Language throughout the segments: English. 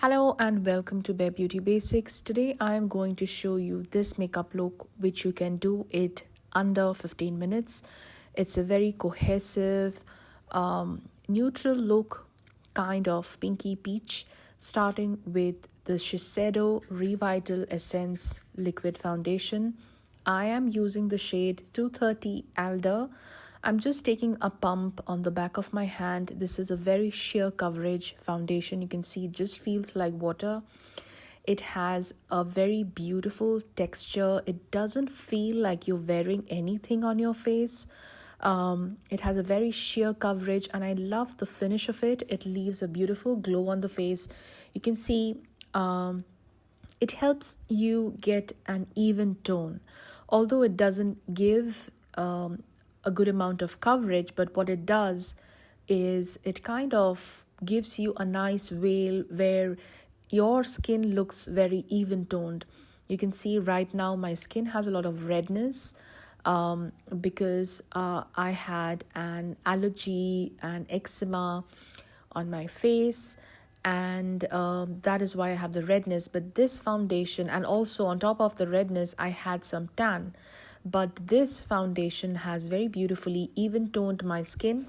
Hello and welcome to Bare Beauty Basics. Today I am going to show you this makeup look which you can do it under 15 minutes. It's a very cohesive, neutral look, kind of pinky peach, starting with the Shiseido Revital Essence Liquid Foundation. I am using the shade 230 Alder. I'm just taking a pump on the back of my hand. This is a very sheer coverage foundation. You can see it just feels like water. It has a very beautiful texture. It doesn't feel like you're wearing anything on your face. It has a very sheer coverage and I love the finish of it. It leaves a beautiful glow on the face. You can see it helps you get an even tone. Although it doesn't give a good amount of coverage, but what it does is it kind of gives you a nice veil where your skin looks very even toned. You can see right now my skin has a lot of redness because I had an allergy and eczema on my face, and that is why I have the redness. But this foundation, and also on top of the redness, I had some tan. But this foundation has very beautifully even toned my skin,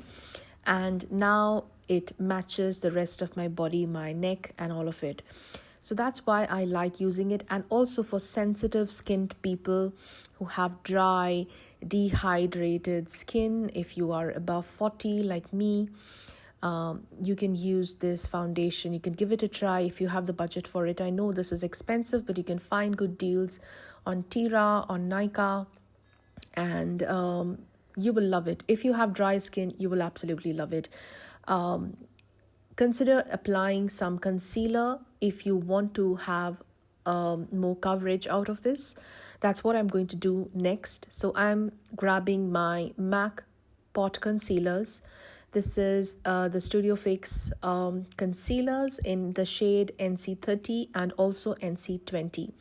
and now it matches the rest of my body, my neck and all of it. So that's why I like using it. And also for sensitive skinned people who have dry, dehydrated skin, if you are above 40 like me, you can use this foundation. You can give it a try if you have the budget for it. I know this is expensive, but you can find good deals on Tira, on Nykaa, and you will love it. If you have dry skin, you will absolutely love it. Consider applying some concealer if you want to have more coverage out of this. That's what I'm going to do next. So I'm grabbing my MAC pot concealers. This is the Studio Fix concealers in the shade NC30 and also NC20.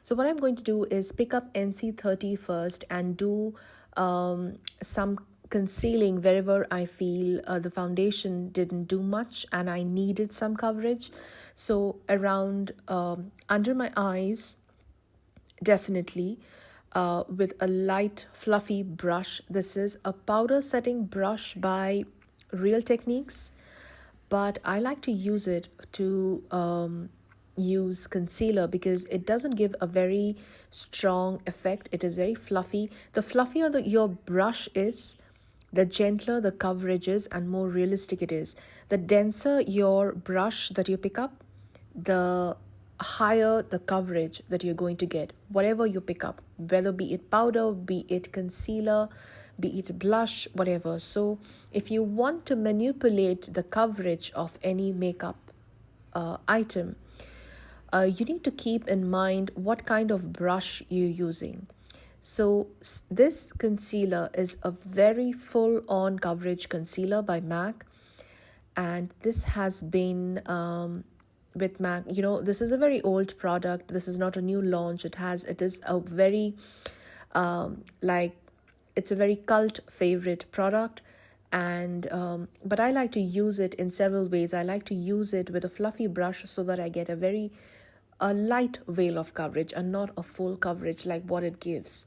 So what I'm going to do is pick up NC30 first and do some concealing wherever I feel the foundation didn't do much and I needed some coverage. So around under my eyes, definitely, with a light fluffy brush. This is a powder setting brush by Real Techniques, but I like to use it to use concealer because it doesn't give a very strong effect. It is very fluffy. The fluffier your brush is, the gentler the coverage is and more realistic it is. The denser your brush that you pick up, the higher the coverage that you're going to get, whatever you pick up, whether be it powder, be it concealer, be it blush, whatever. So if you want to manipulate the coverage of any makeup item, you need to keep in mind what kind of brush you're using. So this concealer is a very full-on coverage concealer by MAC, and this has been with MAC. You know, this is a very old product. This is not a new launch. It is a very it's a very cult favorite product, and but I like to use it in several ways. I like to use it with a fluffy brush so that I get a light veil of coverage and not a full coverage like what it gives.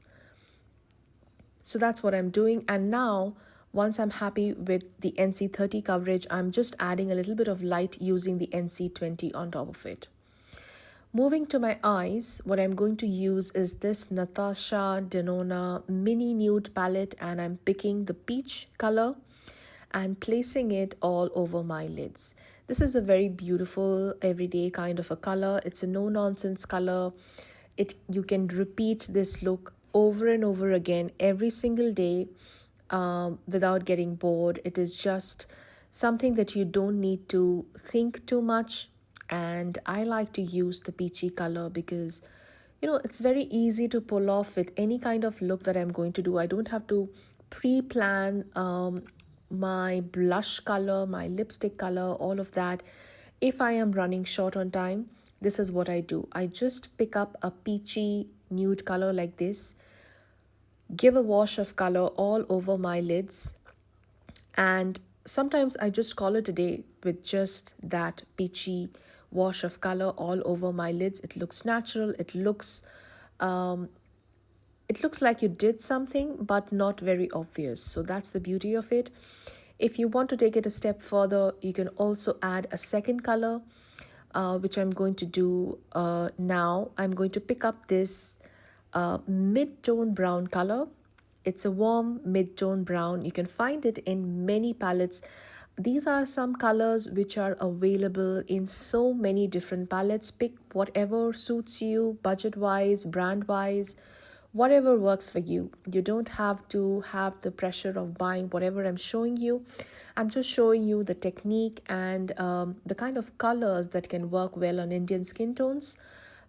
So that's what I'm doing. And now, once I'm happy with the NC30 coverage, I'm just adding a little bit of light using the NC20 on top of it. Moving to my eyes, what I'm going to use is this Natasha Denona Mini Nude Palette, and I'm picking the peach color and placing it all over my lids. This is a very beautiful everyday kind of a color. It's a no-nonsense color. You can repeat this look over and over again every single day without getting bored. It is just something that you don't need to think too much. And I like to use the peachy color because, you know, it's very easy to pull off with any kind of look that I'm going to do. I don't have to pre-plan my blush color, my lipstick color, all of that. If I am running short on time, this is what I do. I just pick up a peachy nude color like this, give a wash of color all over my lids, and sometimes I just call it a day with just that peachy wash of color all over my lids. It looks natural. It looks like you did something, but not very obvious. So that's the beauty of it. If you want to take it a step further, you can also add a second color, which I'm going to do now. I'm going to pick up this mid-tone brown color. It's a warm mid-tone brown. You can find it in many palettes. These are some colors which are available in so many different palettes. Pick whatever suits you, budget-wise, brand-wise, whatever works for you. You don't have to have the pressure of buying whatever I'm showing you. I'm just showing you the technique and the kind of colors that can work well on Indian skin tones.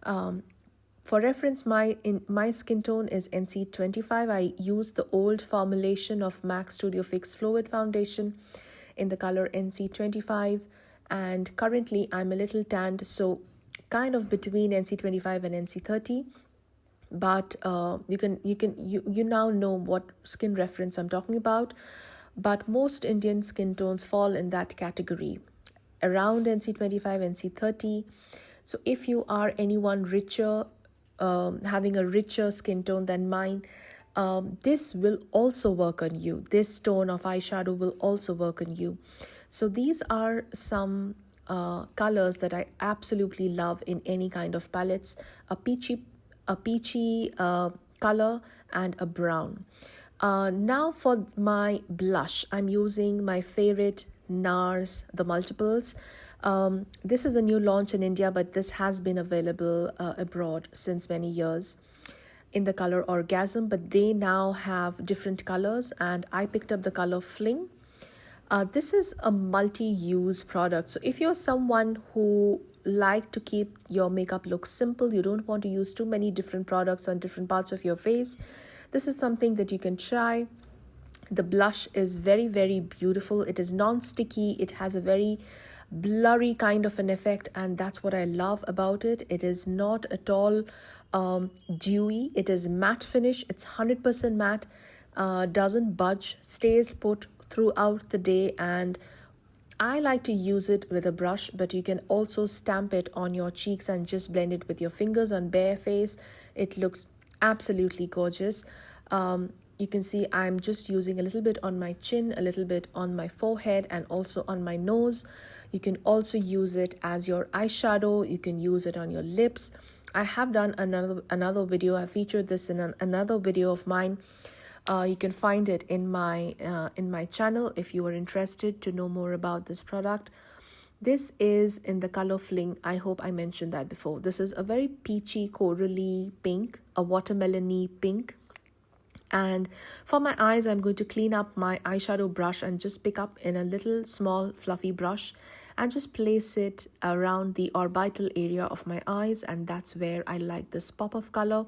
For reference, my skin tone is NC25. I use the old formulation of MAC Studio Fix Fluid Foundation in the color NC25, and currently I'm a little tanned, so kind of between NC25 and NC30. But you now know what skin reference I'm talking about. But most Indian skin tones fall in that category, around NC25, NC30. So if you are anyone richer, having a richer skin tone than mine, this will also work on you. This tone of eyeshadow will also work on you. So these are some colors that I absolutely love in any kind of palettes. A peachy color and a brown. Now for my blush, I'm using my favorite NARS, the multiples. This is a new launch in India, but this has been available abroad since many years in the color Orgasm, but they now have different colors, and I picked up the color Fling. This is a multi-use product. So if you're someone who like to keep your makeup look simple, you don't want to use too many different products on different parts of your face, this is something that you can try. The blush is very, very beautiful. It is non-sticky. It has a very blurry kind of an effect, and that's what I love about it. It is not at all dewy. It is matte finish. It's 100% matte, doesn't budge, stays put throughout the day, and I like to use it with a brush, but you can also stamp it on your cheeks and just blend it with your fingers on bare face. It looks absolutely gorgeous. You can see I'm just using a little bit on my chin, a little bit on my forehead, and also on my nose. You can also use it as your eyeshadow. You can use it on your lips. I have done another video. I featured this in another video of mine. You can find it in my channel if you are interested to know more about this product. This is in the color Fling. I hope I mentioned that before. This is a very peachy, corally pink, a watermelon-y pink. And for my eyes, I'm going to clean up my eyeshadow brush and just pick up in a little small fluffy brush and just place it around the orbital area of my eyes, and that's where I like this pop of color.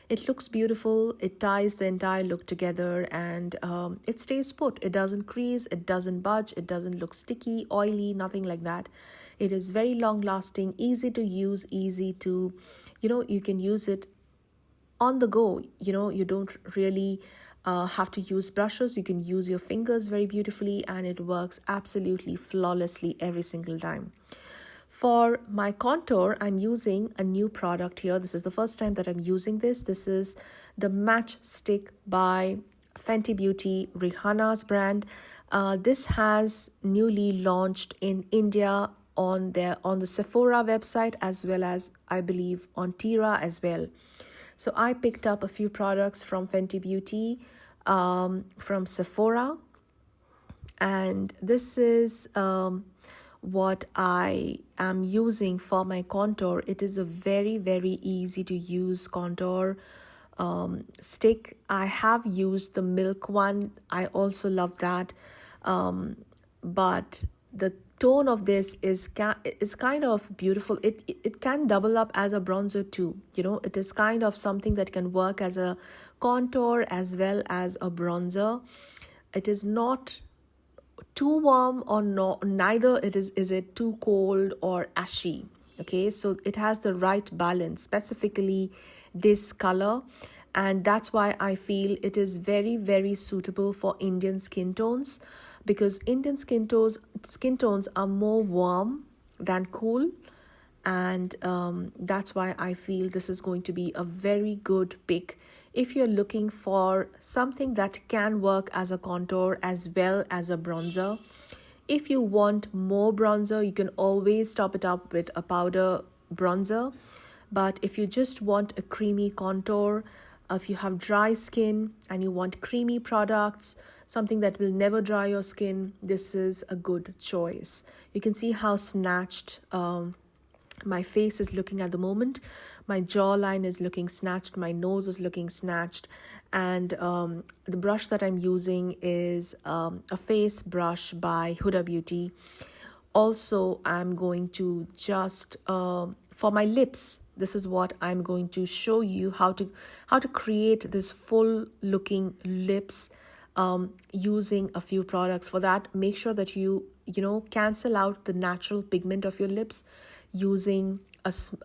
It looks beautiful. It ties the entire look together, and it stays put. It doesn't crease, it doesn't budge, it doesn't look sticky, oily, nothing like that. It is very long lasting, easy to use, easy to, you can use it on the go. You don't really have to use brushes. You can use your fingers very beautifully, and it works absolutely flawlessly every single time. For my contour, I'm using a new product here. This is the first time that I'm using this. This is the Match Stick by Fenty Beauty, Rihanna's brand. This has newly launched in India on the Sephora website, as well as I believe on Tira as well. So I picked up a few products from Fenty Beauty, from Sephora, and this is what I am using for my contour. It is a very, very easy to use contour stick. I have used the Milk one. I also love that, but the tone of this is kind of beautiful. It can double up as a bronzer too. It is kind of something that can work as a contour as well as a bronzer. It is not too warm or neither is it too cold or ashy. Okay, so it has the right balance, specifically this color, and that's why I feel it is very, very suitable for Indian skin tones, because Indian skin tones are more warm than cool, and that's why I feel this is going to be a very good pick if you're looking for something that can work as a contour as well as a bronzer. If you want more bronzer, you can always top it up with a powder bronzer. But if you just want a creamy contour, if you have dry skin and you want creamy products, something that will never dry your skin, this is a good choice. You can see how snatched my face is looking at the moment. My jawline is looking snatched, my nose is looking snatched, and the brush that I'm using is a face brush by Huda Beauty. Also, I'm going to just for my lips, this is what I'm going to show you how to create this full looking lips using a few products. For that, make sure that you cancel out the natural pigment of your lips using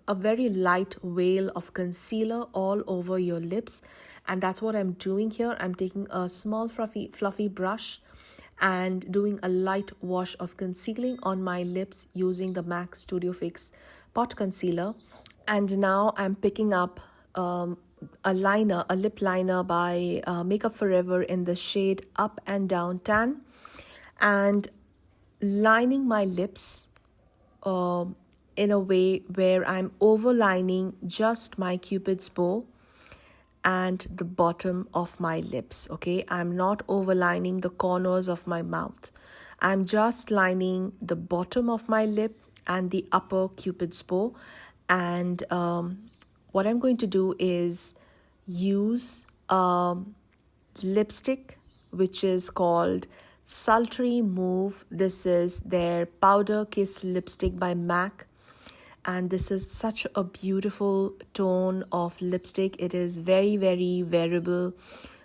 a very light veil of concealer all over your lips. And that's what I'm doing here. I'm taking a small fluffy brush and doing a light wash of concealing on my lips using the MAC Studio Fix Pot Concealer. And now I'm picking up a lip liner by Makeup Forever in the shade Up and Down Tan, and lining my lips in a way where I'm overlining just my Cupid's bow and the bottom of my lips. Okay, I'm not overlining the corners of my mouth. I'm just lining the bottom of my lip and the upper Cupid's bow. And what I'm going to do is use lipstick which is called Sultry Move. This is their Powder Kiss lipstick by MAC, and this is such a beautiful tone of lipstick. It is very, very wearable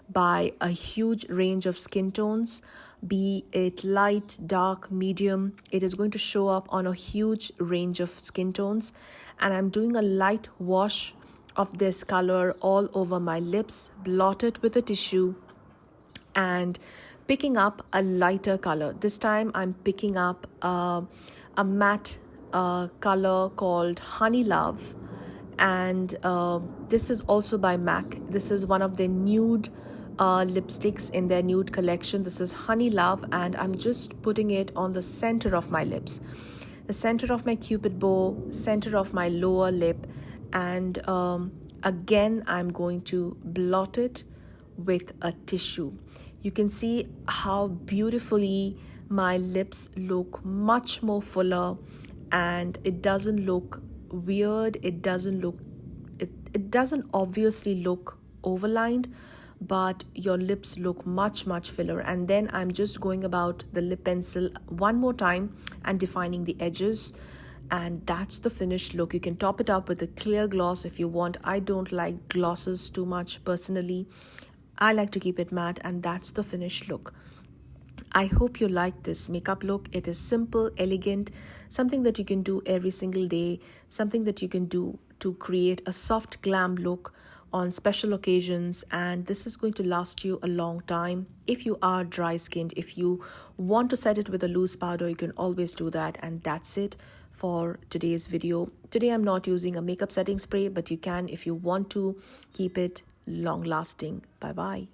by a huge range of skin tones, be it light, dark, medium. It is going to show up on a huge range of skin tones. And I'm doing a light wash of this color all over my lips, blot it with a tissue, and picking up a lighter color. This time I'm picking up a matte color called Honey Love, and this is also by MAC. This is one of their nude lipsticks in their nude collection. This is Honey Love, and I'm just putting it on the center of my lips, the center of my Cupid bow, center of my lower lip, and again I'm going to blot it with a tissue. You can see how beautifully my lips look much more fuller, and it doesn't look weird. It doesn't obviously look overlined, but your lips look much fuller. And then I'm just going about the lip pencil one more time and defining the edges, and that's the finished look. You can top it up with a clear gloss if you want. I don't like glosses too much personally. I like to keep it matte, and that's the finished look. I hope you like this makeup look. It is simple, elegant, something that you can do every single day, something that you can do to create a soft glam look on special occasions, and this is going to last you a long time. If you are dry skinned, if you want to set it with a loose powder, you can always do that. And that's it for today's video. Today I'm not using a makeup setting spray, but you can if you want to keep it long lasting. Bye bye.